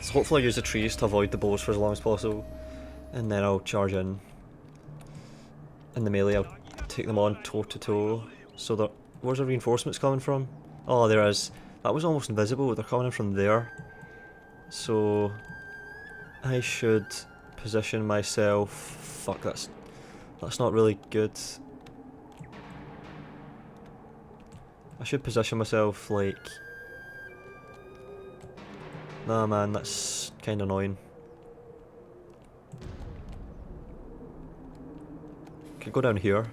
So hopefully I'll use the trees to avoid the bows for as long as possible. And then I'll charge in. In the melee I'll take them on toe to toe. So that, where's the reinforcements coming from? Oh, there is. That was almost invisible, they're coming in from there. So I should position myself. Fuck, that's not really good. I should position myself like. Nah man, that's kinda annoying. Could go down here.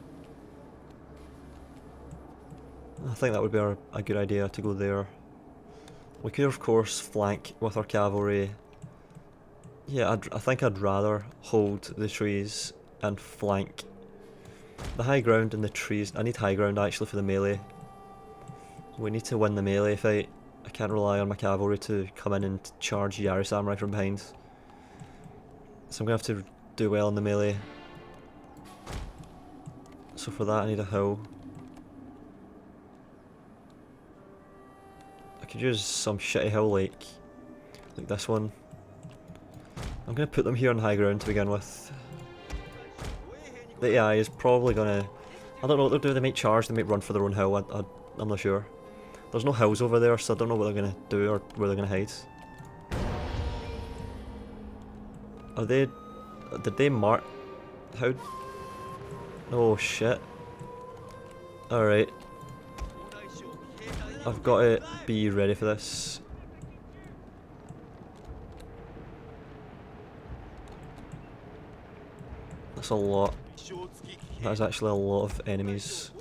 I think that would be a good idea to go there. We could of course flank with our cavalry. Yeah, I think I'd rather hold the trees and flank. The high ground and the trees. I need high ground actually for the melee. We need to win the melee fight. I can't rely on my cavalry to come in and charge Yari Samurai from behind. So I'm going to have to do well in the melee. So for that I need a hill. I could use some shitty hill like this one. I'm going to put them here on high ground to begin with. The AI is probably going to... I don't know what they'll do, they might charge, they might run for their own hill, I'm not sure. There's no hills over there, so I don't know what they're going to do or where they're going to hide. Are they... Did they mark... How... Oh shit. Alright. I've got to be ready for this. That's a lot. That is actually a lot of enemies.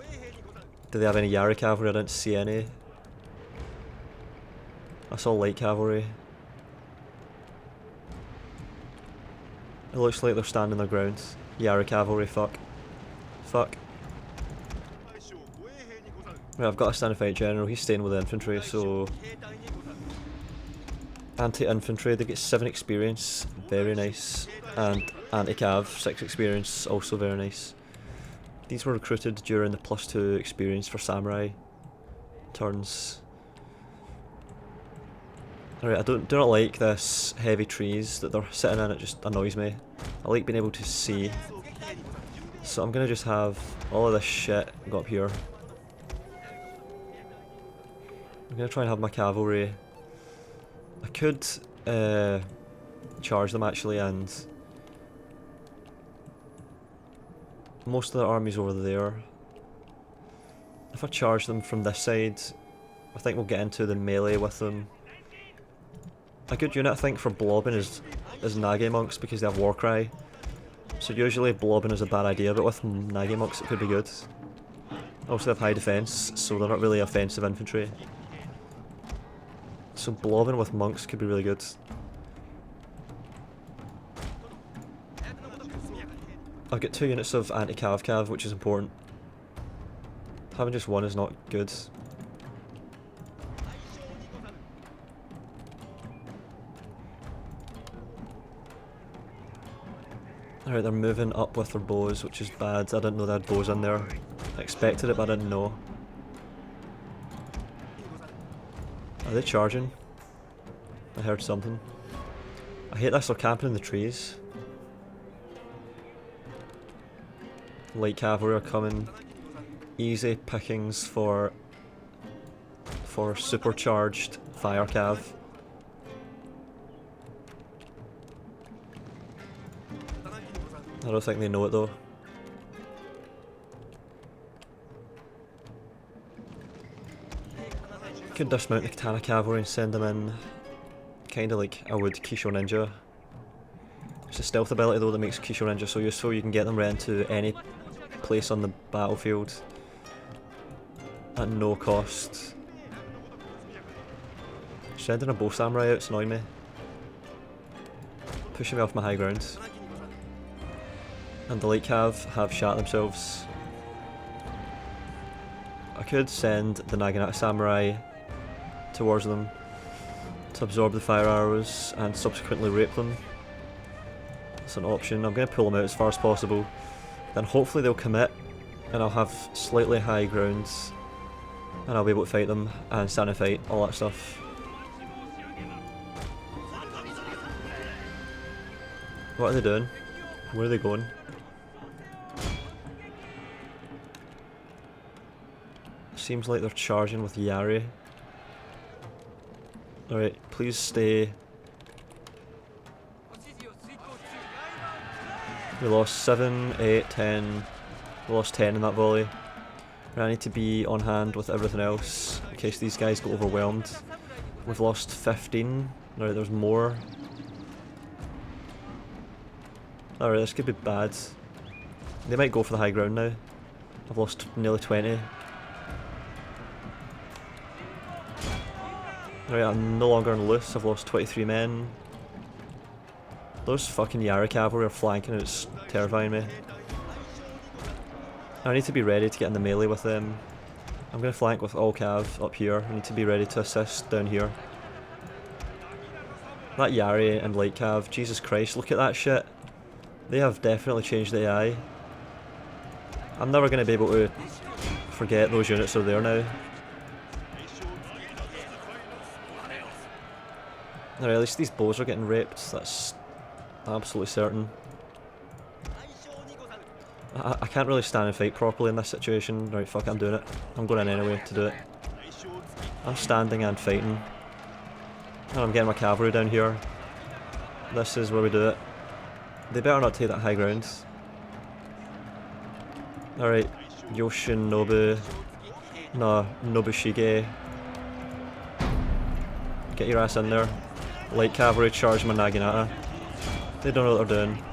Do they have any Yari cavalry? I didn't see any. I saw light cavalry. It looks like they're standing their ground. Yari cavalry, fuck. Fuck. Right, I've got a standing fight general, he's staying with the infantry, so... Anti-infantry, they get 7 experience, very nice. And anti-cav, 6 experience, also very nice. These were recruited during the +2 experience for samurai turns. Alright, I do not like this heavy trees that they're sitting in, it just annoys me. I like being able to see. So I'm gonna just have all of this shit go up here. I'm gonna try and have my cavalry. I could charge them actually, and most of the army's over there. If I charge them from this side, I think we'll get into the melee with them. A good unit I think for blobbing is Nagi monks because they have Warcry. So usually blobbing is a bad idea, but with Nagi monks it could be good. Also they have high defense, so they're not really offensive infantry. So blobbing with monks could be really good. I've got 2 units of anti-cav, which is important. Having just 1 is not good. Alright, they're moving up with their bows, which is bad. I didn't know they had bows in there. I expected it, but I didn't know. Are they charging? I heard something. I hate this, they're camping in the trees. Light cavalry are coming. Easy pickings for supercharged fire cav. I don't think they know it though. Could dismount the katana cavalry and send them in, kinda like I would Kisho ninja. It's a stealth ability though that makes Kisho ninja so useful. You can get them right into any place on the battlefield at no cost. Sending a bow samurai out, it's annoying me. Pushing me off my high ground. And the light cav have shot themselves. I could send the naginata samurai towards them to absorb the fire arrows and subsequently rape them. That's an option. I'm going to pull them out as far as possible. Then hopefully they'll commit and I'll have slightly high grounds and I'll be able to fight them and stand and fight, all that stuff. What are they doing? Where are they going? Seems like they're charging with Yari. Alright, please stay. We lost 7, 8, 10. We lost 10 in that volley. I need to be on hand with everything else in case these guys get overwhelmed. We've lost 15. Alright, there's more. Alright, this could be bad. They might go for the high ground now. I've lost nearly 20. Alright, I'm no longer on loose. I've lost 23 men. Those fucking Yari cavalry are flanking and it's terrifying me. I need to be ready to get in the melee with them. I'm going to flank with all cav up here. I need to be ready to assist down here. That Yari and light cav, Jesus Christ, look at that shit. They have definitely changed the AI. I'm never going to be able to forget those units are there now. Alright, at least these bows are getting raped, that's absolutely certain. I can't really stand and fight properly in this situation. Right, fuck it, I'm doing it. I'm going in anyway to do it. I'm standing and fighting. And I'm getting my cavalry down here. This is where we do it. They better not take that high ground. Alright, Yoshinobu. No, Nobushige. Get your ass in there. Light cavalry charge my naginata. They don't know what they're doing.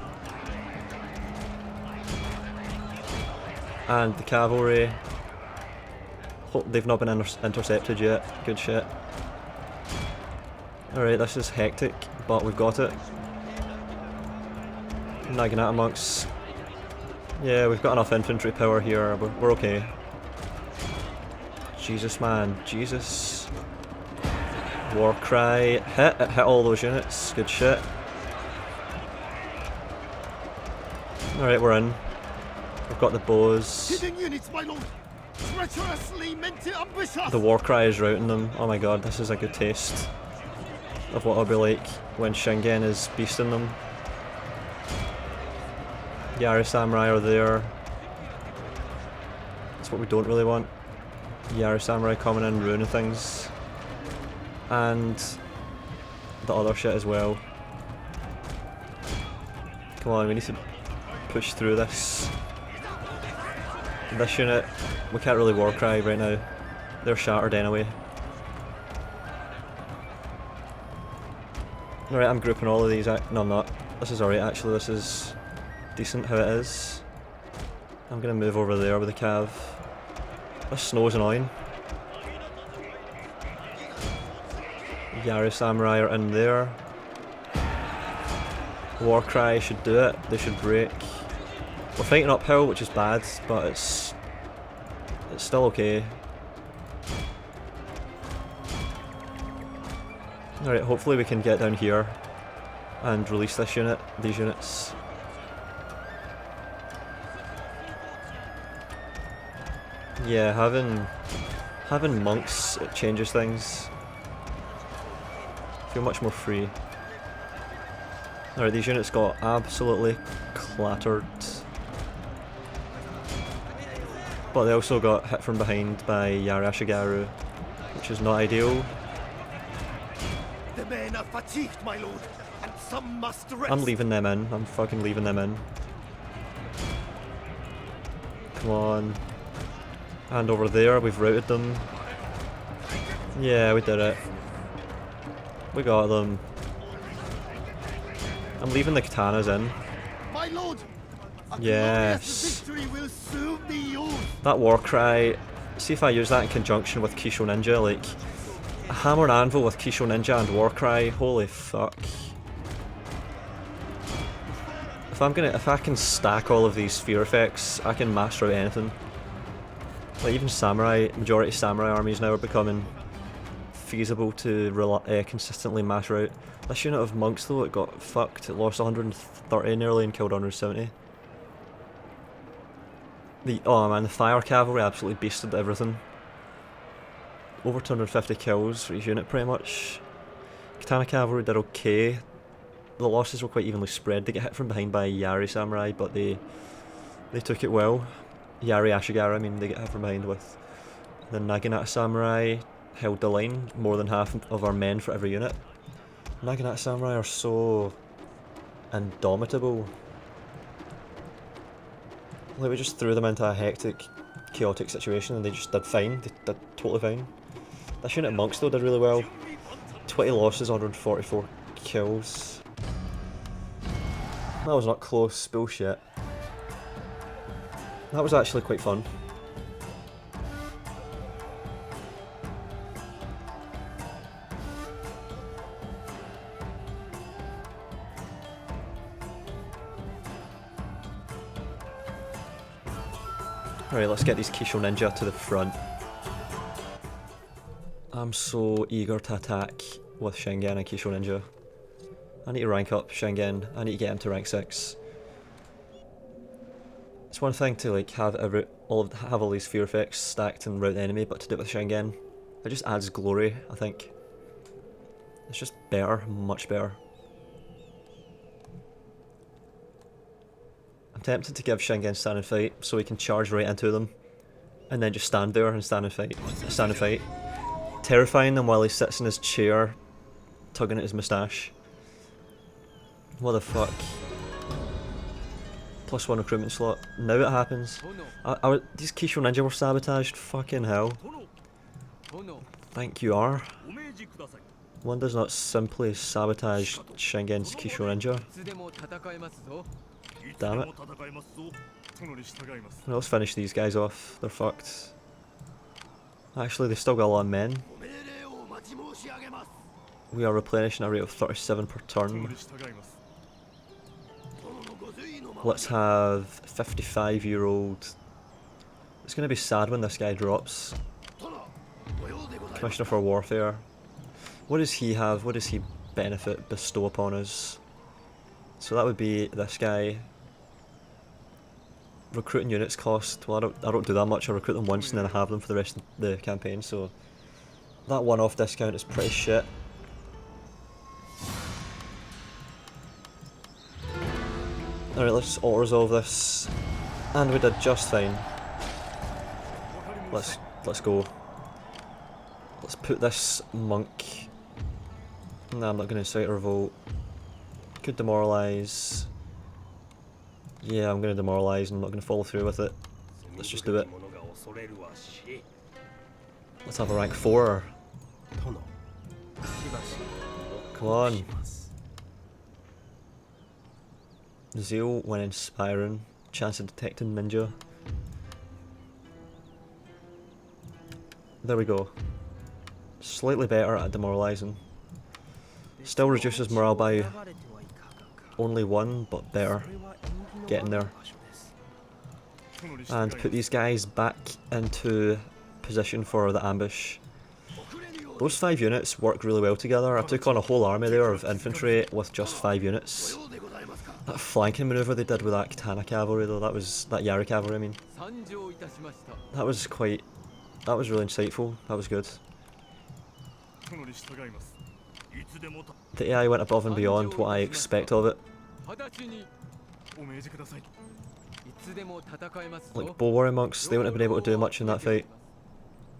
And the cavalry, they've not been intercepted yet. Good shit. Alright, this is hectic, but we've got it. Naginata monks. Yeah, we've got enough infantry power here, we're okay. Jesus man, Jesus. War cry, hit all those units, good shit. Alright, we're in. We've got the bows. The war cry is routing them. Oh my god, this is a good taste of what it'll be like when Shingen is beasting them. Yari samurai are there. That's what we don't really want. Yari samurai coming in, ruining things. And the other shit as well. Come on, we need to push through this. This unit, we can't really war cry right now. They're shattered anyway. Alright, I'm grouping all of these. No, I'm not. This is alright actually, this is decent how it is. I'm gonna move over there with the cav. This snow's annoying. Yari samurai are in there. War cry should do it, they should break. We're fighting uphill, which is bad, but it's still okay. Alright, hopefully we can get down here and release this unit, these units. Yeah, having monks, it changes things. Feel much more free. Alright, these units got absolutely clattered. But they also got hit from behind by Yari Ashigaru, which is not ideal. The men are fatigued, my lord, and some must rest. I'm leaving them in. I'm fucking leaving them in. Come on. And over there, we've routed them. Yeah, we did it. We got them. I'm leaving the katanas in. My lord, yes. victory will soon be yours. That war cry, see if I use that in conjunction with Kisho Ninja, like a hammer and anvil with Kisho Ninja and war cry, holy fuck. If I can stack all of these fear effects, I can master out anything. Like even samurai, majority samurai armies now are becoming feasible to consistently master out. This unit of monks though, it got fucked, it lost 130 nearly and killed 170. Oh man, the fire cavalry absolutely beasted everything. Over 250 kills for each unit pretty much. Katana cavalry did okay. the losses were quite evenly spread. They get hit from behind by Yari Samurai, but they took it well. Yari Ashigara, I mean, they get hit from behind with. The Naginata Samurai held the line, more than half of our men for every unit. Naginata Samurai are so indomitable. Like, we just threw them into a hectic, chaotic situation and they just did fine. They did totally fine. This unit of monks though did really well. 20 losses, 144 kills. That was not close, bullshit. That was actually quite fun. Alright, let's get these Kisho ninja to the front. I'm so eager to attack with Shingen and Kisho ninja. I need to rank up Shingen, I need to get him to rank 6. It's one thing to like have all these fear effects stacked and rout the enemy, but to do it with Shingen, it just adds glory, I think. It's just better, much better. I'm tempted to give Shingen stand and fight so he can charge right into them and then just stand there and stand and fight. Terrifying them while he sits in his chair tugging at his moustache. What the fuck? +1 recruitment slot. Now it happens. These Kisho ninja were sabotaged. Fucking hell. Thank you are. One does not simply sabotage Shingen's Kisho ninja. Damn it. Well, let's finish these guys off. They're fucked. Actually, they've still got a lot of men. We are replenishing a rate of 37 per turn. Let's have 55-year-old. It's going to be sad when this guy drops. Commissioner for Warfare. What does he have? What does he bestow upon us? So that would be this guy. Recruiting units cost, well I don't do that much, I recruit them once and then I have them for the rest of the campaign, so that one-off discount is pretty shit. Alright, let's auto-resolve this, and we did just fine. Let's go. Let's put this monk, nah, I'm not going to incite a revolt. Could demoralise. Yeah, I'm going to demoralise and I'm not going to follow through with it. Let's just do it. Let's have a rank 4. Come on. Zeal when inspiring. Chance of detecting ninja. There we go. Slightly better at demoralising. Still reduces morale by only 1, but better. Getting there. And put these guys back into position for the ambush. Those 5 units work really well together. I took on a whole army there of infantry with just 5 units. That flanking manoeuvre they did with that katana cavalry though, that yari cavalry I mean. That was really insightful, that was good. The AI went above and beyond what I expect of it. Like bow warrior monks, they wouldn't have been able to do much in that fight.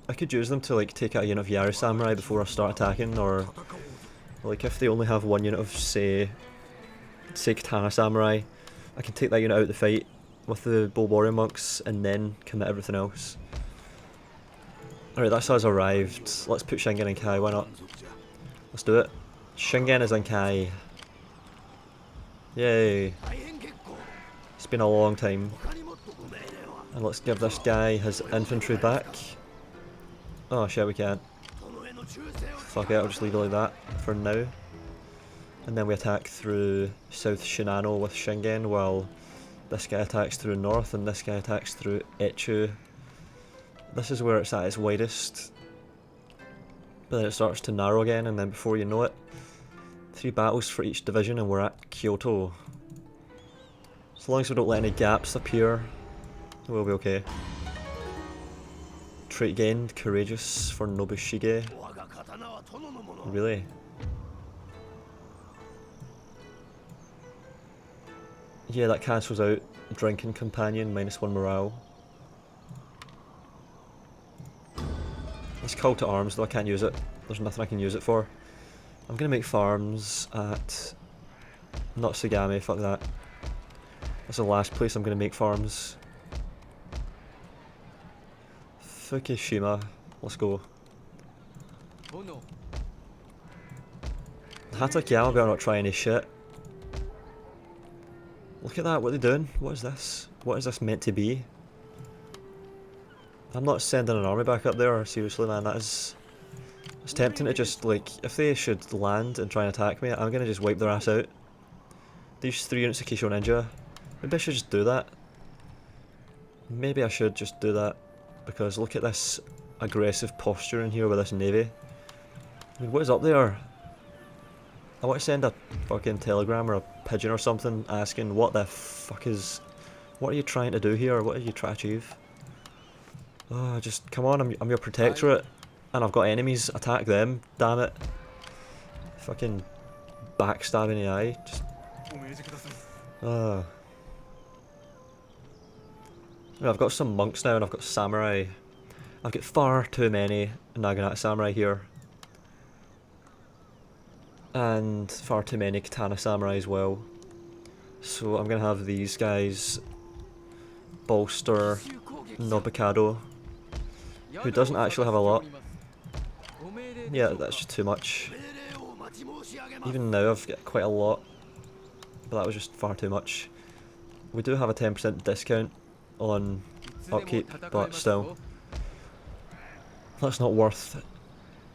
I could use them to like take out a unit of Yari Samurai before I start attacking, or like if they only have one unit of say Katana Samurai, I can take that unit out of the fight with the bow warrior monks and then commit everything else. Alright, that's us arrived. Let's put Shingen in Kai, why not? Let's do it. Shingen is in Kai. Yay. It's been a long time. And let's give this guy his infantry back. Oh shit, we can't. Fuck it, I'll just leave it like that for now. And then we attack through South Shinano with Shingen while this guy attacks through north and this guy attacks through Echu. This is where it's at its widest. But then it starts to narrow again, and then before you know it, 3 battles for each division and we're at Kyoto. As long as we don't let any gaps appear, we'll be okay. Trait gained, courageous for Nobushige. Really? Yeah, that cancels out drinking companion, -1 morale. It's call to arms though, I can't use it. There's nothing I can use it for. I'm gonna make farms at... not Sagami, fuck that. That's the last place I'm gonna make farms. Fukushima, let's go. Hatakeyama better not try any shit. Look at that, what are they doing? What is this? What is this meant to be? I'm not sending an army back up there, seriously man, that is... It's tempting to just, like, if they should land and try and attack me, I'm gonna just wipe their ass out. These 3 units of Kisho Ninja, maybe I should just do that. Maybe I should just do that, because look at this aggressive posture in here with this navy. I mean, what is up there? I want to send a fucking telegram or a pigeon or something asking what the fuck is... What are you trying to do here? What are you trying to achieve? Oh, just come on, I'm your protectorate. And I've got enemies, attack them, damn it. Fucking backstabbing AI, just... I've got some monks now and I've got samurai. I've got far too many naginata samurai here. And far too many katana samurai as well. So I'm gonna have these guys bolster Nobukado, who doesn't actually have a lot. Yeah, that's just too much. Even now I've got quite a lot, but that was just far too much. We do have a 10% discount on upkeep, but still. That's not worth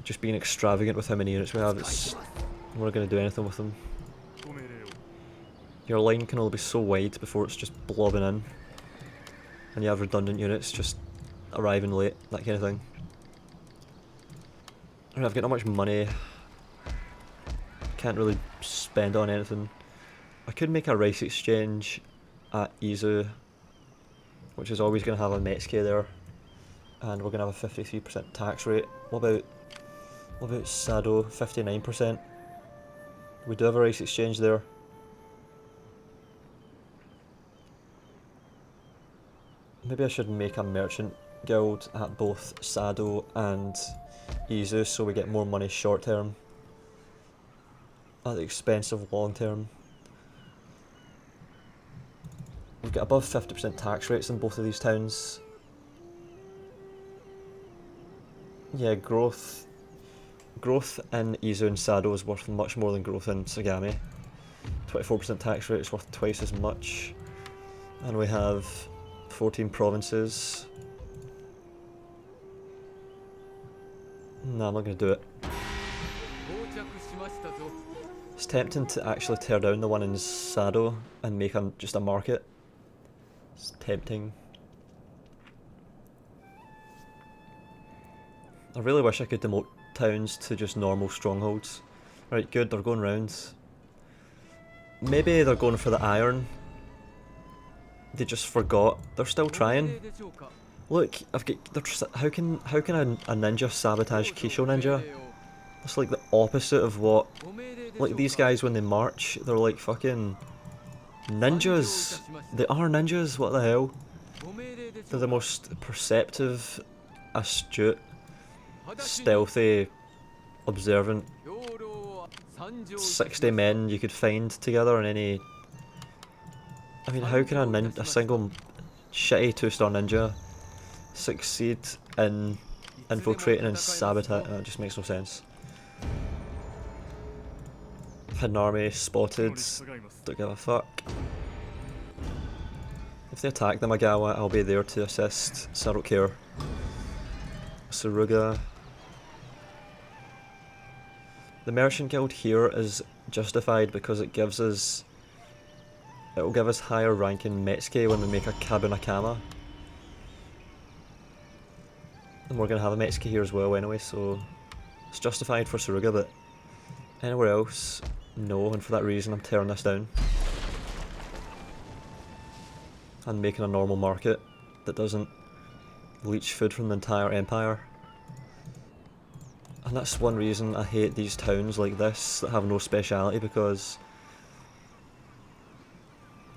just being extravagant with how many units we have. It's, we're not going to do anything with them. Your line can only be so wide before it's just blobbing in. And you have redundant units just arriving late, that kind of thing. I mean, I've got not much money. Can't really spend on anything. I could make a race exchange at Aizu, which is always going to have a Metsuke there. And we're going to have a 53% tax rate. What about Sado? 59%. We do have a race exchange there. Maybe I should make a merchant guild at both Sado and Aizu so we get more money short term at the expense of long term. We've got above 50% tax rates in both of these towns. Yeah, growth in Aizu and Sado is worth much more than growth in Sagami. 24% tax rate is worth twice as much. And we have 14 provinces. No, I'm not going to do it. It's tempting to actually tear down the one in Sado and make just a market. It's tempting. I really wish I could demote towns to just normal strongholds. Right, good, they're going round. Maybe they're going for the iron. They just forgot. They're still trying. Look, how can a ninja sabotage Kisho ninja? That's like the opposite of what... Like these guys when they march, they're like fucking ninjas. They are ninjas, what the hell? They're the most perceptive, astute, stealthy, observant 60 men you could find together in any... I mean, how can a single shitty 2-star ninja succeed in infiltrating and sabotaging? It just makes no sense. Hidden army spotted, don't give a fuck. If they attack the Magawa, I'll be there to assist, so I don't care. Suruga. The merchant guild here is justified because it gives us... It'll give us higher ranking Metsuke when we make a Kabunakama. And we're going to have a Metsuke here as well anyway, so... It's justified for Suruga, but... Anywhere else, no, and for that reason I'm tearing this down. And making a normal market that doesn't leech food from the entire empire. And that's one reason I hate these towns like this that have no speciality, because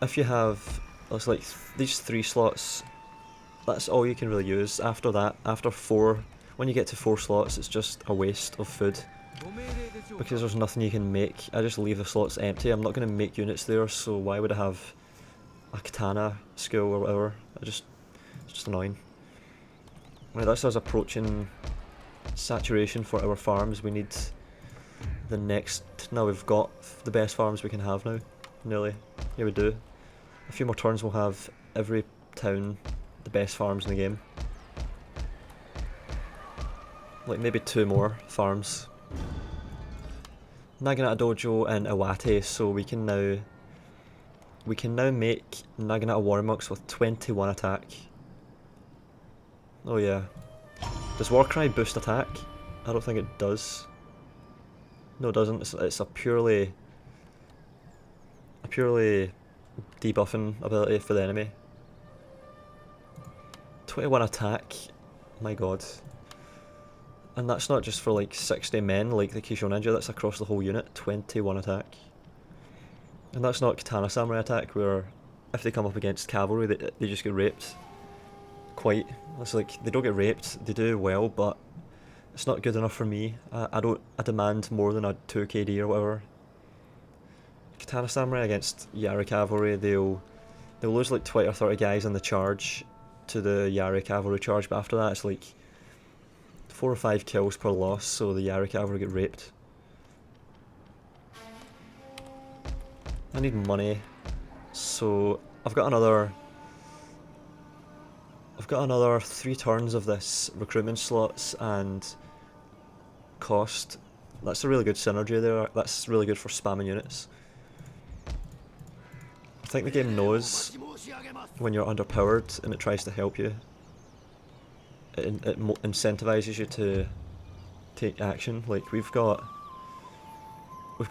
if you have, looks like these 3 slots, that's all you can really use. After that, after 4, when you get to 4 slots, it's just a waste of food. Because there's nothing you can make. I just leave the slots empty. I'm not going to make units there, so why would I have a katana skill or whatever? It's just annoying. Right, that's us approaching saturation for our farms. We need the next... Now we've got the best farms we can have now. Nearly. Yeah, we do. A few more turns we'll have every town the best farms in the game. Like maybe 2 more farms. Naginata Dojo and Iwate, so we can now make Naginata Warrior Monks with 21 attack. Oh yeah. Does Warcry boost attack? I don't think it does. No, it doesn't. It's a purely debuffing ability for the enemy. 21 attack. My god. And that's not just for like 60 men like the Kisho Ninja, that's across the whole unit. 21 attack. And that's not Katana Samurai attack, where if they come up against cavalry they just get raped. Quite. It's like, they don't get raped, they do well, but it's not good enough for me. I demand more than a 2 KD or whatever. Katana Samurai against Yari cavalry, they'll lose like 20 or 30 guys in the charge to the Yari cavalry charge, but after that it's like 4 or 5 kills per loss, so the Yari cavalry get raped. I need money, so I've got another 3 turns of this recruitment slots and cost. That's a really good synergy there. That's really good for spamming units. I think the game knows when you're underpowered and it tries to help you. It incentivizes you to take action. Like we've got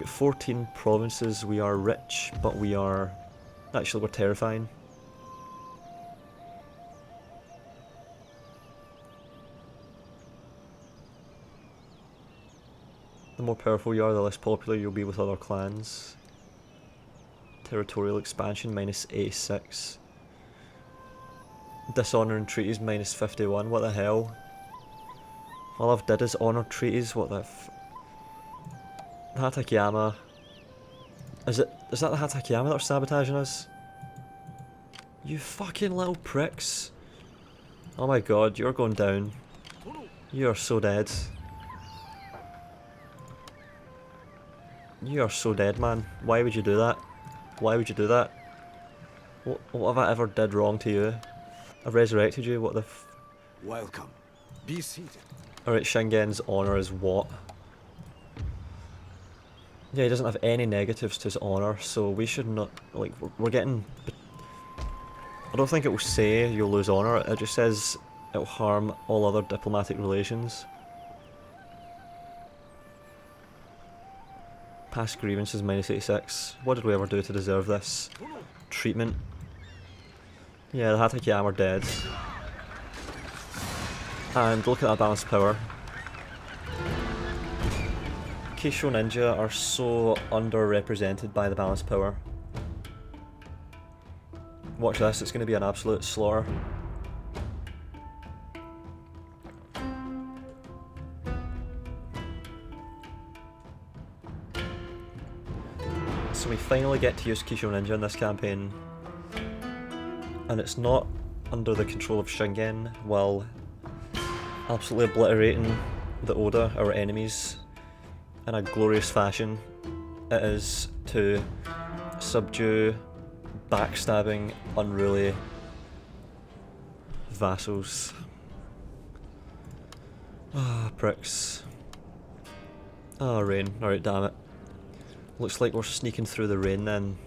14 provinces. We are rich, but we're terrifying. The more powerful you are, the less popular you'll be with other clans. Territorial expansion minus 86. Dishonour and treaties minus 51. What the hell? All I've did is honour treaties. What the Hatakeyama. Is that the Hatakeyama that are sabotaging us? You fucking little pricks. Oh my god, you're going down. You are so dead. You are so dead, man. Why would you do that? Why would you do that? What have I ever did wrong to you? I've resurrected you, what the f... Welcome. Be seated. Alright, Shingen's honour is what? Yeah, he doesn't have any negatives to his honour, so we should not... Like, we're getting... I don't think it will say you'll lose honour, it just says it'll harm all other diplomatic relations. Past grievances minus 86. What did we ever do to deserve this treatment? Yeah, the Hatakeyama are dead. And look at that balanced power. Kisho Ninja are so underrepresented by the balanced power. Watch this, it's going to be an absolute slaughter. So we finally get to use Kisho Ninja in this campaign. And it's not under the control of Shingen while absolutely obliterating the Oda, our enemies, in a glorious fashion. It is to subdue backstabbing, unruly vassals. Ah, pricks. Ah, rain. Alright, damn it. Looks like we're sneaking through the rain then.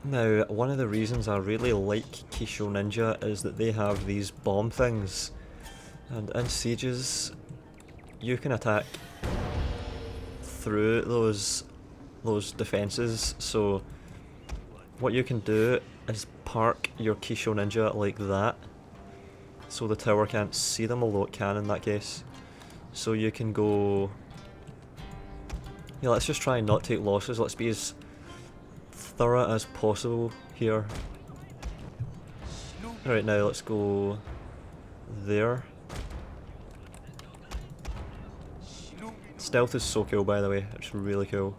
Now, one of the reasons I really like Kisho Ninja is that they have these bomb things. And in sieges, you can attack through those defences. So what you can do is park your Kisho Ninja like that, so the tower can't see them, although it can in that case. So you can go... Yeah, let's just try and not take losses. Let's be as thorough as possible here. Alright, now let's go there. Stealth is so cool, by the way. It's really cool.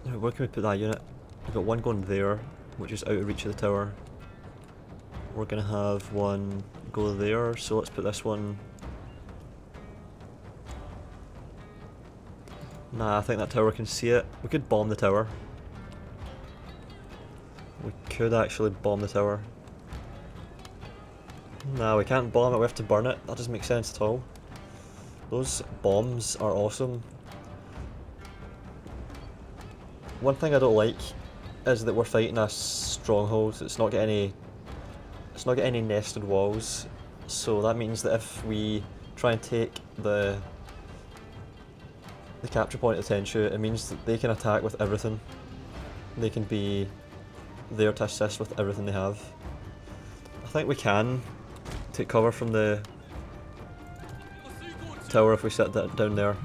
Now, where can we put that unit? We've got one going there, which is out of reach of the tower. We're gonna have one go there, so let's put this one. Nah, I think that tower can see it. We could bomb the tower. We could actually bomb the tower. Nah, we can't bomb it, we have to burn it. That doesn't make sense at all. Those bombs are awesome. One thing I don't like is that we're fighting a stronghold. It's not got any nested walls. So that means that if we try and take the capture point of Tenshu, it means that they can attack with everything. They can be there to assist with everything they have. I think we can take cover from the tower if we sit that down there.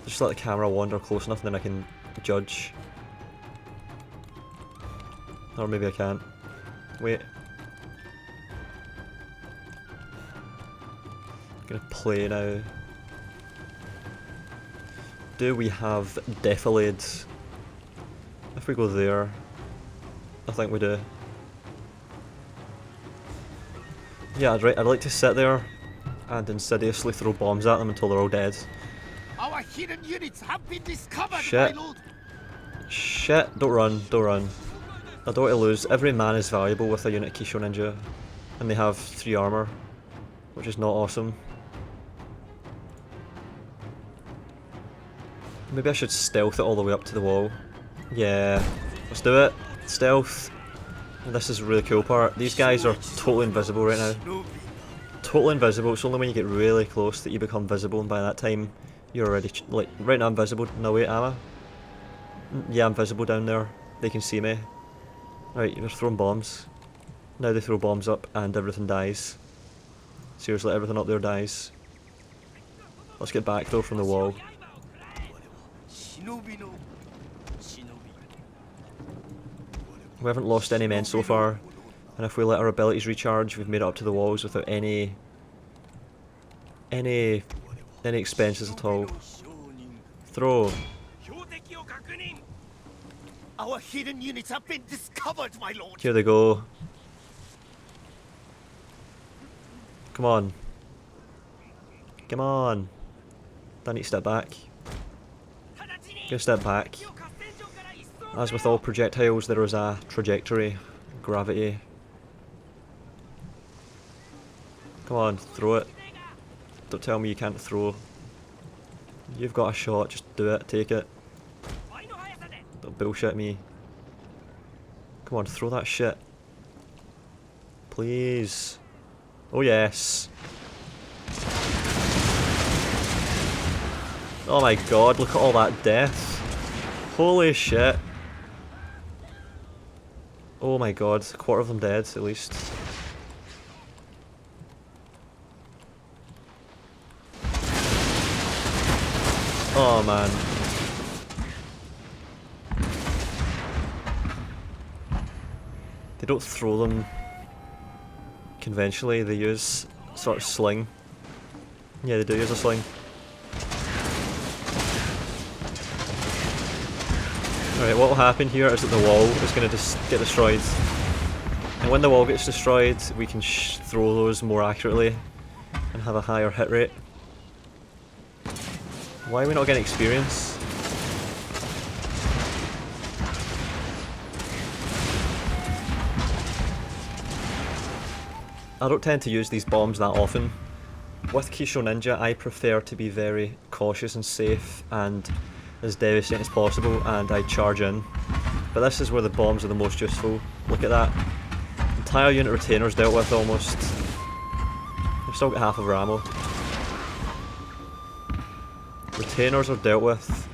Just let the camera wander close enough and then I can judge. Or maybe I can't. Wait. I'm gonna play now. Do we have defilade? If we go there, I think we do. Yeah, I'd like to sit there and insidiously throw bombs at them until they're all dead. Our hidden units have been discovered, Shit. my lord. Shit, don't run, don't run. I don't want to lose. Every man is valuable with a unit Kisho Ninja. And they have 3 armor, which is not awesome. Maybe I should stealth it all the way up to the wall. Yeah, let's do it. Stealth. This is a really cool part. These guys are totally invisible right now. Totally invisible. It's only when you get really close that you become visible, and by that time you're already like right now I'm visible. No wait, am I? Yeah, I'm visible down there. They can see me. Right, you're throwing bombs. Now they throw bombs up and everything dies. Seriously, everything up there dies. Let's get back though from the wall. We haven't lost any men so far, and if we let our abilities recharge, we've made it up to the walls without any expenses at all. Throw. Our hidden units have been discovered, my lord. Here they go. Come on. Come on. I need to step back. Gonna step back. As with all projectiles, there is a trajectory, gravity. Come on, throw it. Don't tell me you can't throw. You've got a shot, just do it, take it. Don't bullshit me. Come on, throw that shit. Please. Oh yes. Oh my god, look at all that death. Holy shit. Oh my god, a quarter of them dead at least. Oh man. They don't throw them conventionally, they use sort of sling. Yeah, they do use a sling. Alright, what will happen here is that the wall is going to just get destroyed. And when the wall gets destroyed, we can throw those more accurately and have a higher hit rate. Why are we not getting experience? I don't tend to use these bombs that often. With Kisho Ninja, I prefer to be very cautious and safe and as devastating as possible, and I charge in. But this is where the bombs are the most useful. Look at that. Entire unit retainers dealt with almost. We've still got half of our ammo. Retainers are dealt with.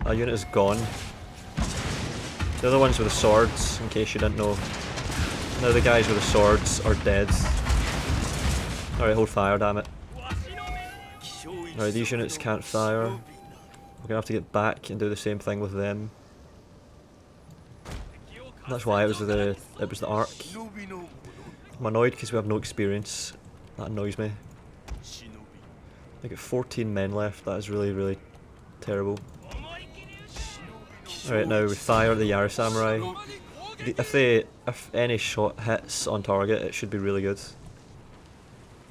A unit is gone. The other ones with the swords, in case you didn't know. Now the guys with the swords are dead. Alright, hold fire, damn it. Alright, these units can't fire. We're gonna have to get back and do the same thing with them. That's why it was the arc. I'm annoyed because we have no experience. That annoys me. I got 14 men left. That is really, really terrible. Alright, now we fire the Yari Samurai. If any shot hits on target, it should be really good.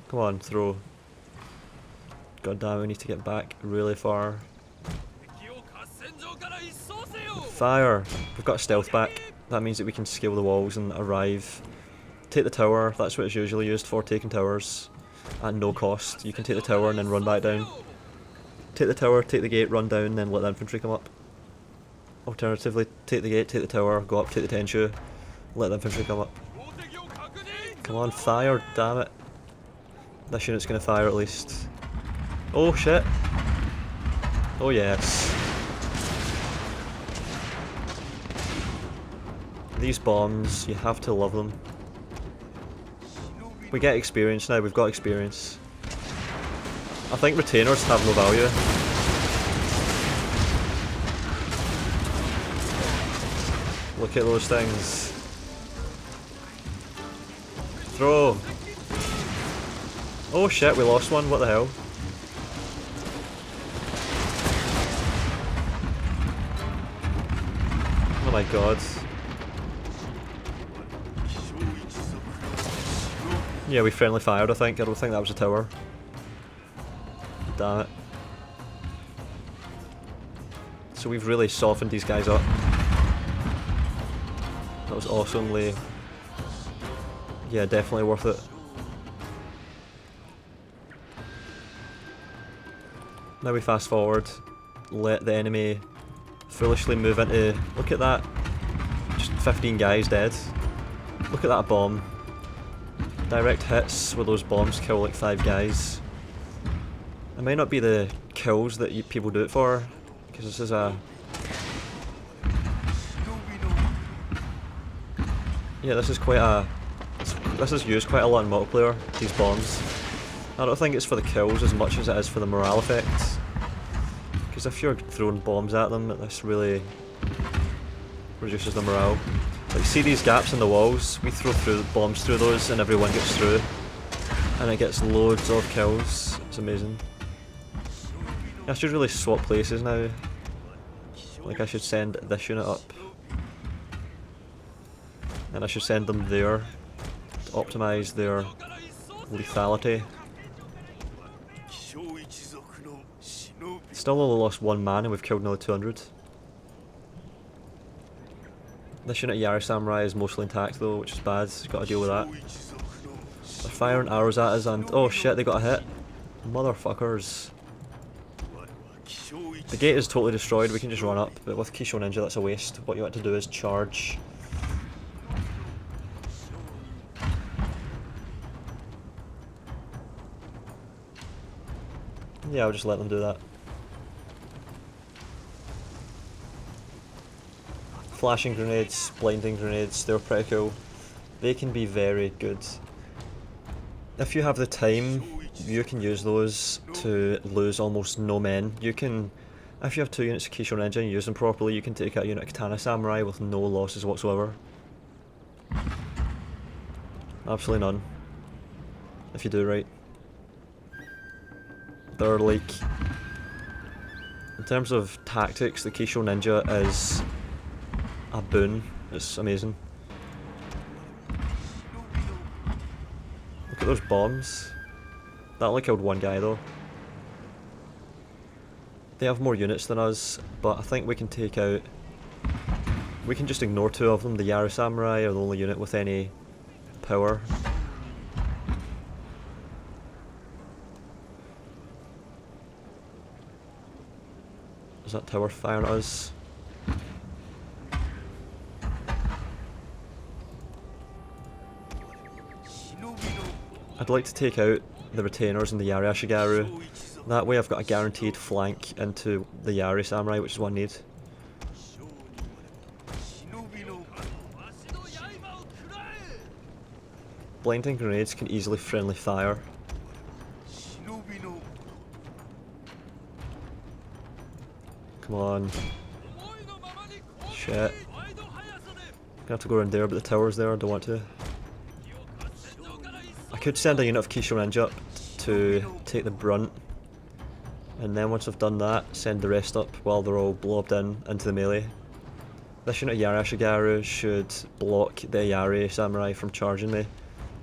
Come on, throw. God damn, we need to get back really far. Fire! We've got stealth back. That means that we can scale the walls and arrive. Take the tower, that's what it's usually used for, taking towers. At no cost. You can take the tower and then run back down. Take the tower, take the gate, run down, then let the infantry come up. Alternatively, take the gate, take the tower, go up, take the Tenshu, let the infantry come up. Come on, fire, damn it. This unit's gonna fire at least. Oh shit. Oh yes. These bombs, you have to love them. We get experience now, we've got experience. I think retainers have no value. Look at those things. Throw! Oh shit, we lost one, what the hell? Oh my god. Yeah, we friendly fired, I think. I don't think that was a tower. Damn it. So we've really softened these guys up. That was awesomely... Yeah, definitely worth it. Now we fast forward, let the enemy foolishly move into... Look at that. Just 15 guys dead. Look at that bomb. Direct hits with those bombs kill like 5 guys. It might not be the kills that people do it for, because this is a... Yeah, this is quite a... This is used quite a lot in multiplayer, these bombs. I don't think it's for the kills as much as it is for the morale effect. Because if you're throwing bombs at them, this really reduces the morale. Like, see these gaps in the walls? We throw bombs through those and everyone gets through. And it gets loads of kills. It's amazing. I should really swap places now. Like, I should send this unit up. And I should send them there to optimise their lethality. Still only lost 1 man and we've killed nearly 200. This unit of Yari Samurai is mostly intact though, which is bad. Gotta deal with that. They're firing arrows at us and... Oh shit, they got a hit. Motherfuckers. The gate is totally destroyed, we can just run up, but with Kisho Ninja that's a waste. What you want to do is charge. Yeah, I'll just let them do that. Flashing grenades, blinding grenades, they're pretty cool. They can be very good. If you have the time, you can use those to lose almost no men. You can, if you have 2 units of Kisho Ninja and you use them properly, you can take out a unit of Katana Samurai with no losses whatsoever. Absolutely none. If you do right. They're like... In terms of tactics, the Kisho Ninja is a boon. It's amazing. Look at those bombs. That only killed 1 guy though. They have more units than us, but I think we can take out... We can just ignore 2 of them. The Yari Samurai are the only unit with any power. Is that tower firing at us? I'd like to take out the retainers and the Yari Ashigaru. That way I've got a guaranteed flank into the Yari Samurai, which is what I need. Blinding grenades can easily friendly fire. Come on. Shit. Gonna have to go around there, but the tower's there, I don't want to. I could send a unit of Kisho Ninja up to take the brunt. And then once I've done that, send the rest up while they're all blobbed into the melee. This unit of Yari Ashigaru should block the Yari Samurai from charging me.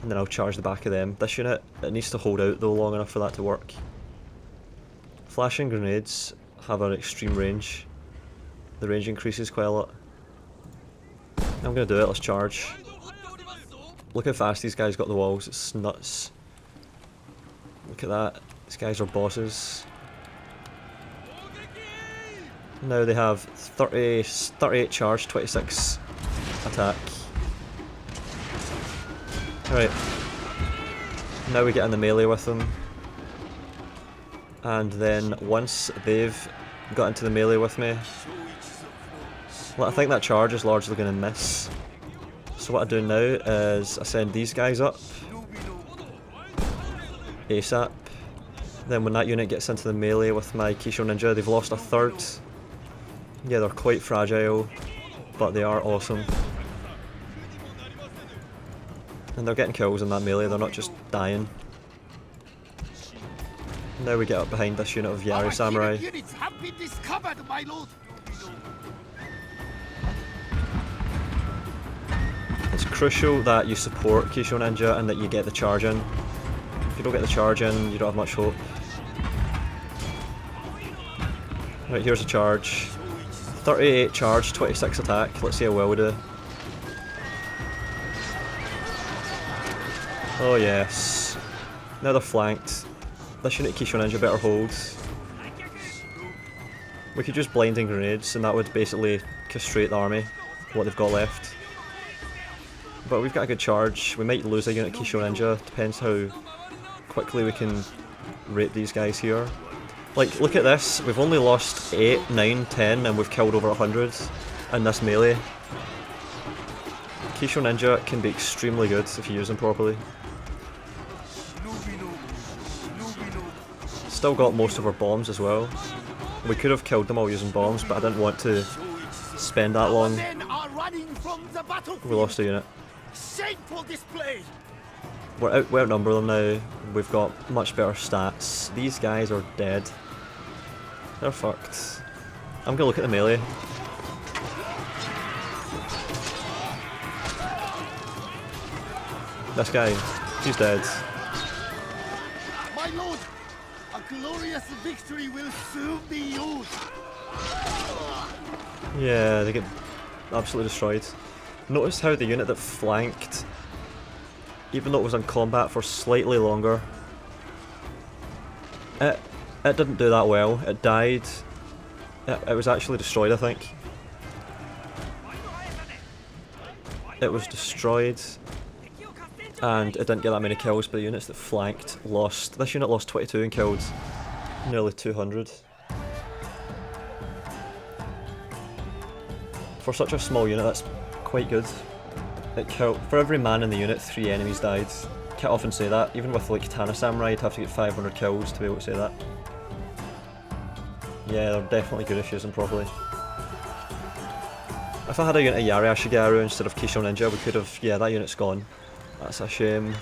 And then I'll charge the back of them. This unit, it needs to hold out though long enough for that to work. Flashing grenades have an extreme range. The range increases quite a lot. I'm gonna do it, let's charge. Look how fast these guys got the walls, it's nuts. Look at that, these guys are bosses. Now they have 38 charge, 26 attack. Alright. Now we get in the melee with them. And then once they've got into the melee with me, well, I think that charge is largely going to miss. So what I do now is I send these guys up ASAP. Then when that unit gets into the melee with my Kisho Ninja, they've lost a third. Yeah, they're quite fragile, but they are awesome. And they're getting kills in that melee, they're not just dying. Now we get up behind this unit of Yari Samurai. It's crucial that you support Kisho Ninja and that you get the charge in. If you don't get the charge in, you don't have much hope. Right, here's a charge. 38 charge, 26 attack. Let's see how well we do. Oh yes. Now they're flanked. This unit Kisho Ninja better hold. We could use blinding grenades and that would basically castrate the army, what they've got left. But we've got a good charge. We might lose a unit Kisho Ninja, depends how quickly we can rape these guys here. Like, look at this, we've only lost 8, 9, 10 and we've killed over 100 in this melee. Kisho Ninja can be extremely good if you use them properly. Still got most of our bombs as well. We could have killed them all using bombs, but I didn't want to spend that long. We lost a unit. We're outnumbered them now. We've got much better stats. These guys are dead. They're fucked. I'm gonna look at the melee. This guy, he's dead. My lord, a glorious victory will soon be yours. Yeah, they get absolutely destroyed. Notice how the unit that flanked, even though it was in combat for slightly longer, it didn't do that well. It died. It was actually destroyed, I think. It was destroyed, and it didn't get that many kills, but the units that flanked lost. This unit lost 22 and killed nearly 200. For such a small unit, that's quite good. It killed, for every man in the unit, 3 enemies died. Can't often say that. Even with like Katana Samurai, you'd have to get 500 kills to be able to say that. Yeah, they're definitely good if you use them properly. If I had a unit of Yari Ashigaru instead of Kisho Ninja, we could have... Yeah, that unit's gone. That's a shame.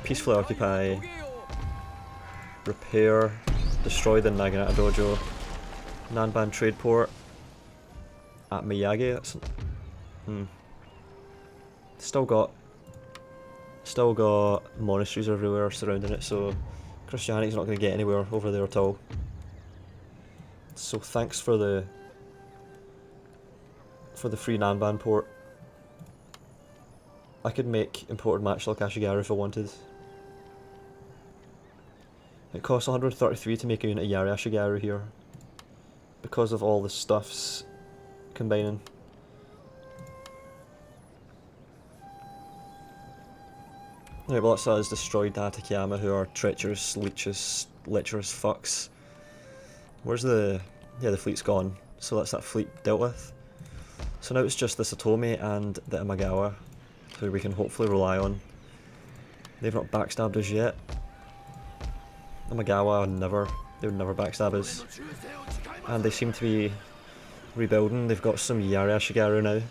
Peacefully occupy. Repair. Destroy the Naginata Dojo. Nanban Trade Port. At Miyagi, that's... Still got monasteries everywhere surrounding it, so Christianity's not going to get anywhere over there at all. So thanks for the free Nanban port. I could make imported match like Ashigaru if I wanted. It costs 133 to make a unit of Yari Ashigaru here, because of all the stuffs combining. Right, well that's us destroyed the Hatakeyama, who are treacherous, lecherous fucks. Where's the... Yeah, the fleet's gone, so that's that fleet dealt with. So now it's just the Satomi and the Imagawa, who we can hopefully rely on. They've not backstabbed us yet. Imagawa they would never backstab us. And they seem to be rebuilding. They've got some Yari Ashigaru now.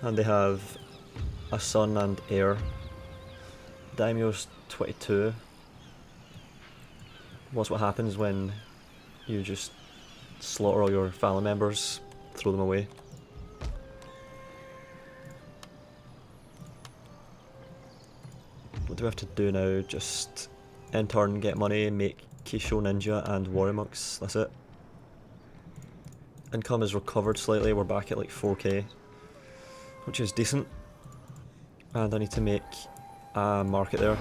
And they have a son and heir. Daimyo's 22. What's what happens when you just slaughter all your family members, throw them away. What do we have to do now? Just in turn get money, make Kisho Ninja and Warrior Monks, that's it. Income is recovered slightly, we're back at like 4k, which is decent. And I need to make a market there.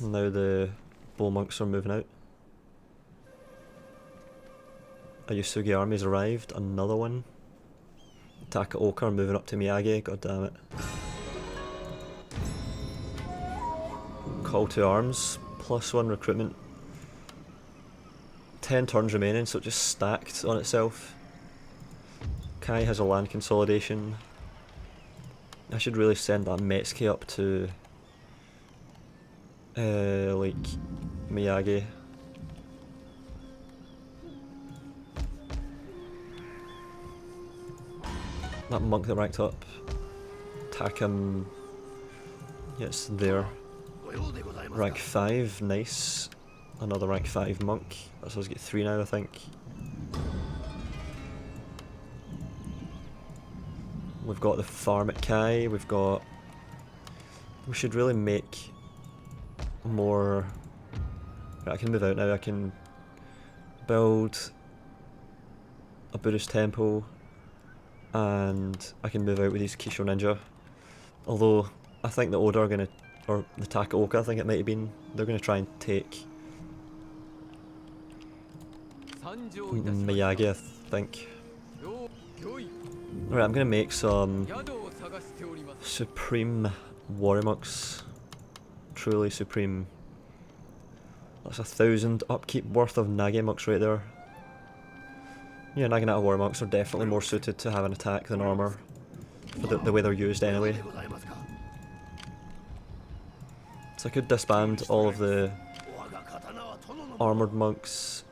Now the bull monks are moving out. A Uesugi army's arrived, another one. Takeda are moving up to Miyagi, god damn it. Call to arms, +1 recruitment. 10 turns remaining, so it just stacked on itself. Kai has a land consolidation. I should really send that Metsuke up to like Miyagi. That monk that ranked up. Attack him. Yeah, it's there. Rank 5, nice. Another rank 5 monk. That's us get 3 now, I think. We've got the farm at Kai, we should really make more. Right, I can move out now, I can build a Buddhist temple and I can move out with these Kisho Ninja. Although I think the Oda are gonna, or the Takeda I think it might have been, they're gonna try and take Miyagi, I think. Alright, I'm gonna make some Supreme Warrior Monks. Truly Supreme. That's 1,000 upkeep worth of Nagi Monks right there. Yeah, Naginata Warrior Monks are definitely more suited to having attack than armour. For the way they're used anyway. So I could disband all of the armoured monks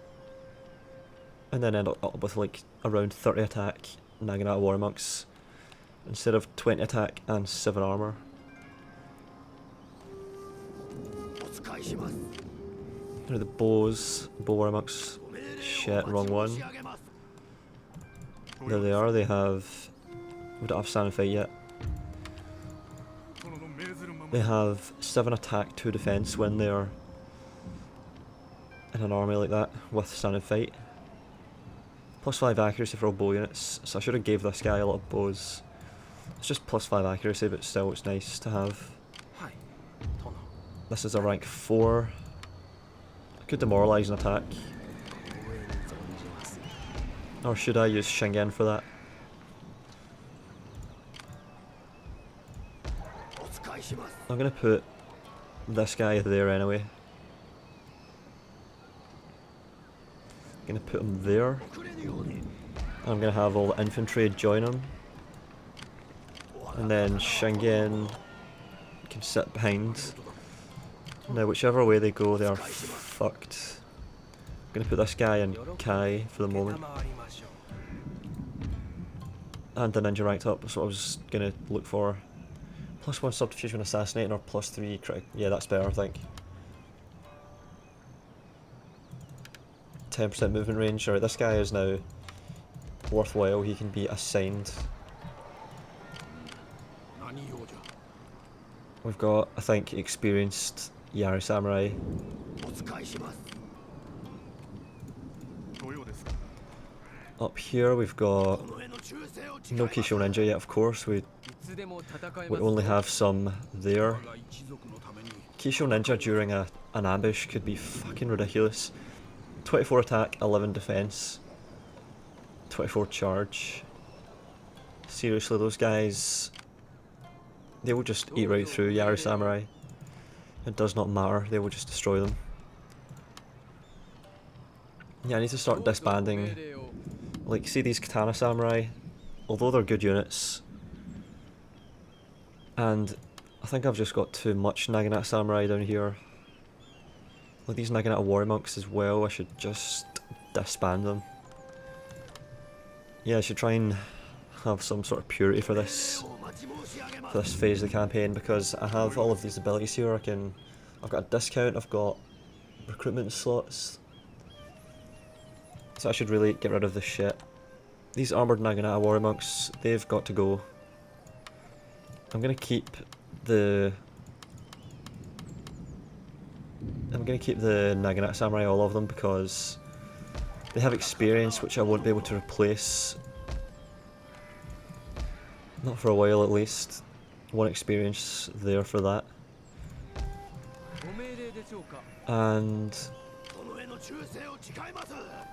and then end up with like around 30 attack Naginata Warrior Monks instead of 20 attack and 7 armour. Here are the bow Warrior Monks. Shit, wrong one. There they are, we don't have stand and fight yet. They have 7 attack, 2 defense when they're in an army like that with stand and fight. +5 accuracy for all bow units, so I should have gave this guy a lot of bows. It's just +5 accuracy, but still it's nice to have. This is a rank 4. I could demoralise an attack. Or should I use Shingen for that? I'm gonna put this guy there anyway. I'm gonna put him there. I'm gonna have all the infantry join him. And then Shingen can sit behind. Now whichever way they go, they are fucked. I'm gonna put this guy in Kai for the moment. And the ninja ranked up, that's what I was gonna look for. +1 subterfuge when assassinating or +3 critic. Yeah, that's better, I think. 10% movement range. Alright, this guy is now worthwhile, he can be assigned. We've got, I think, experienced Yari Samurai. Up here we've got no Kisho Ninja yet, of course, we only have some there. Kisho Ninja during an ambush could be fucking ridiculous. 24 attack, 11 defense, 24 charge. Seriously, those guys, they will just eat right through Yari Samurai. It does not matter, they will just destroy them. Yeah, I need to start disbanding. Like, see these Katana Samurai, although they're good units, And I think I've just got too much Naginata Samurai down here. Like these Naginata Warrior Monks as well, I should just disband them. Yeah, I should try and have some sort of purity for this phase of the campaign, because I have all of these abilities here. I've got a discount, I've got recruitment slots. So I should really get rid of this shit. These armoured Naginata Warrior Monks, they've got to go. I'm gonna keep the Naginata Samurai, all of them, because they have experience which I won't be able to replace. Not for a while at least. One experience there for that. And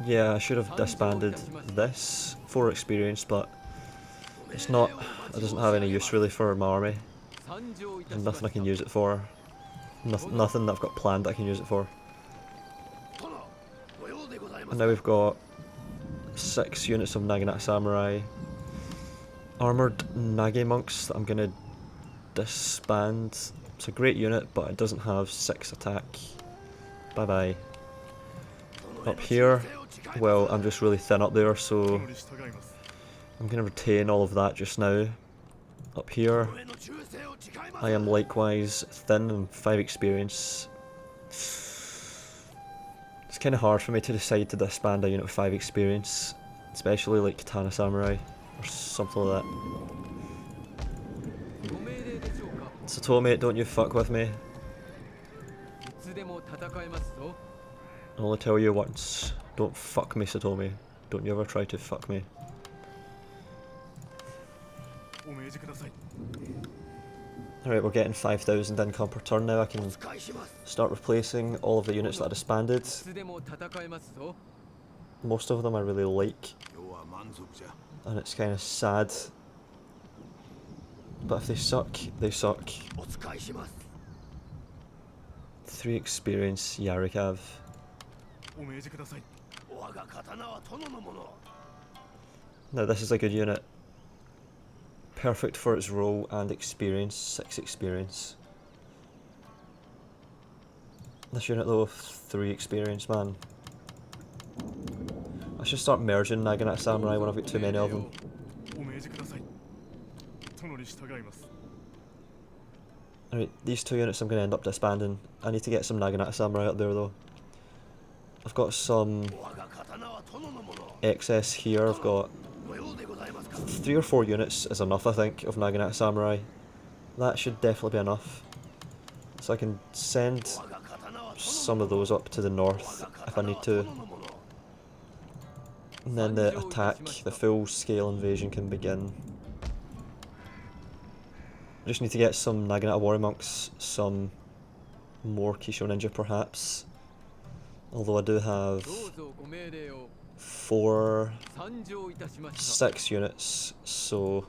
yeah, I should have disbanded this for experience, but it's not, it doesn't have any use really for my army. And nothing I can use it for. Nothing that I've got planned that I can use it for. And now we've got 6 units of Naginata Samurai. Armoured Nage Monks that I'm going to disband. It's a great unit, but it doesn't have 6 attack. Bye bye. Up here, well, I'm just really thin up there, so I'm going to retain all of that just now. Up here, I am likewise thin and 5 experience. It's kind of hard for me to decide to disband a unit with 5 experience, especially like Katana Samurai or something like that. Satome, don't you fuck with me. I'll only tell you once. Don't fuck me, Satome. Don't you ever try to fuck me. Alright, we're getting 5,000 income per turn now. I can start replacing all of the units that I disbanded. Most of them I really like, and it's kind of sad. But if they suck, they suck. 3 experience Yari Cav. Now this is a good unit. Perfect for its role and experience, 6 experience. This unit though, 3 experience, man. I should start merging Naginata Samurai when I've got too many of them. Alright, these 2 units I'm going to end up disbanding. I need to get some Naginata Samurai up there though. I've got some excess here. I've got 3 or 4 units is enough, I think, of Naginata Samurai. That should definitely be enough. So I can send some of those up to the north if I need to. And then the attack, the full scale invasion can begin. I just need to get some Naginata Warrior Monks, some more Kisho Ninja perhaps. Although I do have 6 units, so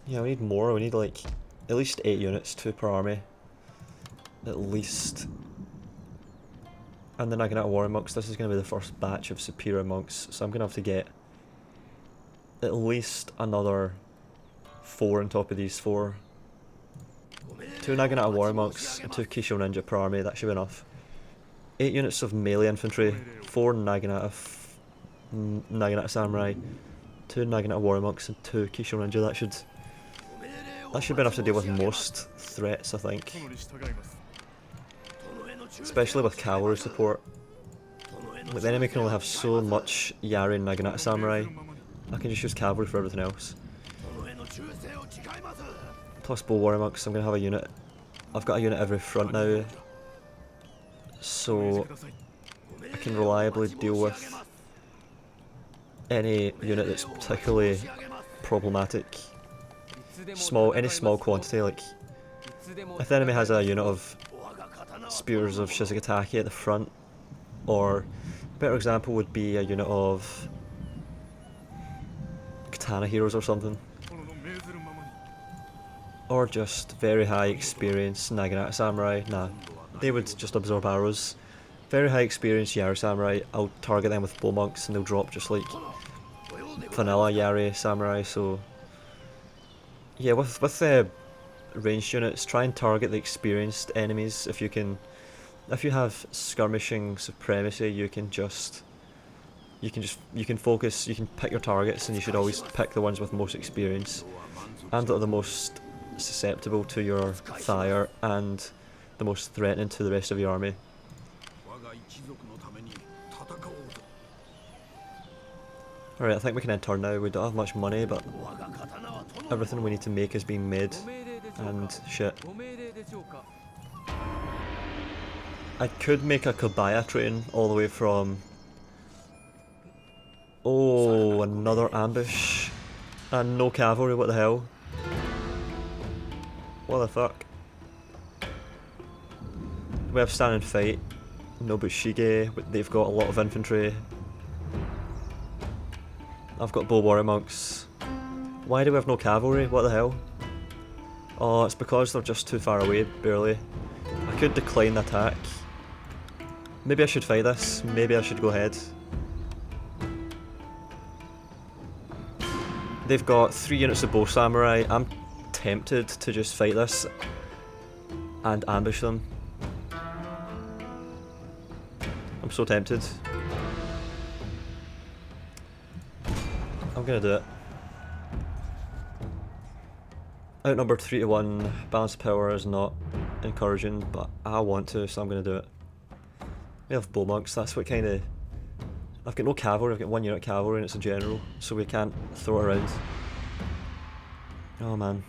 yeah, we need more. We need like at least 8 units, 2 per army, at least. And the Naginata Warrior Monks, this is going to be the first batch of superior monks, so I'm going to have to get at least another 4 on top of these 4. 2 Naginata Warrior Monks and 2 Kisho Ninja per army, that should be enough. 8 units of melee infantry, 4 Naginata Samurai, 2 Naginata Warrior Monks and 2 Kisho Ninja. That should be enough to deal with most threats, I think. Especially with cavalry support. Like, the enemy can only have so much Yari and Naginata Samurai. I can just use cavalry for everything else. Plus bow warrior monks, I'm going to have a unit. I've got a unit every front now, so I can reliably deal with any unit that's particularly problematic. Any small quantity, like if the enemy has a unit of Spears of Shizugatake at the front, or a better example would be a unit of Katana Heroes or something. Or just very high experience Naginata Samurai. Nah, they would just absorb arrows. Very high experience Yari Samurai, I'll target them with bow monks and they'll drop just like vanilla Yari Samurai, so Yeah, with the ranged units, try and target the experienced enemies if you can. If you have skirmishing supremacy, you can focus, you can pick your targets, and you should always pick the ones with most experience and that are the most susceptible to your fire and the most threatening to the rest of your army. Alright, I think we can end turn now. We don't have much money, but everything we need to make is being made, and shit. I could make a Kobaya train all the way from... Oh, another ambush. And no cavalry, what the hell? What the fuck? We have stand and fight. No Bushige, but they've got a lot of infantry. I've got bow warrior monks. Why do we have no cavalry? What the hell? Oh, it's because they're just too far away, barely. I could decline the attack. Maybe I should fight this. Maybe I should go ahead. They've got 3 units of bow samurai. I'm tempted to just fight this and ambush them. I'm so tempted. I'm gonna do it. Outnumbered 3 to 1, balanced power is not encouraging, but I want to, so I'm gonna do it. We have bow monks, that's what kind of... I've got no cavalry, I've got 1 unit cavalry and it's a general, so we can't throw it around. Oh man.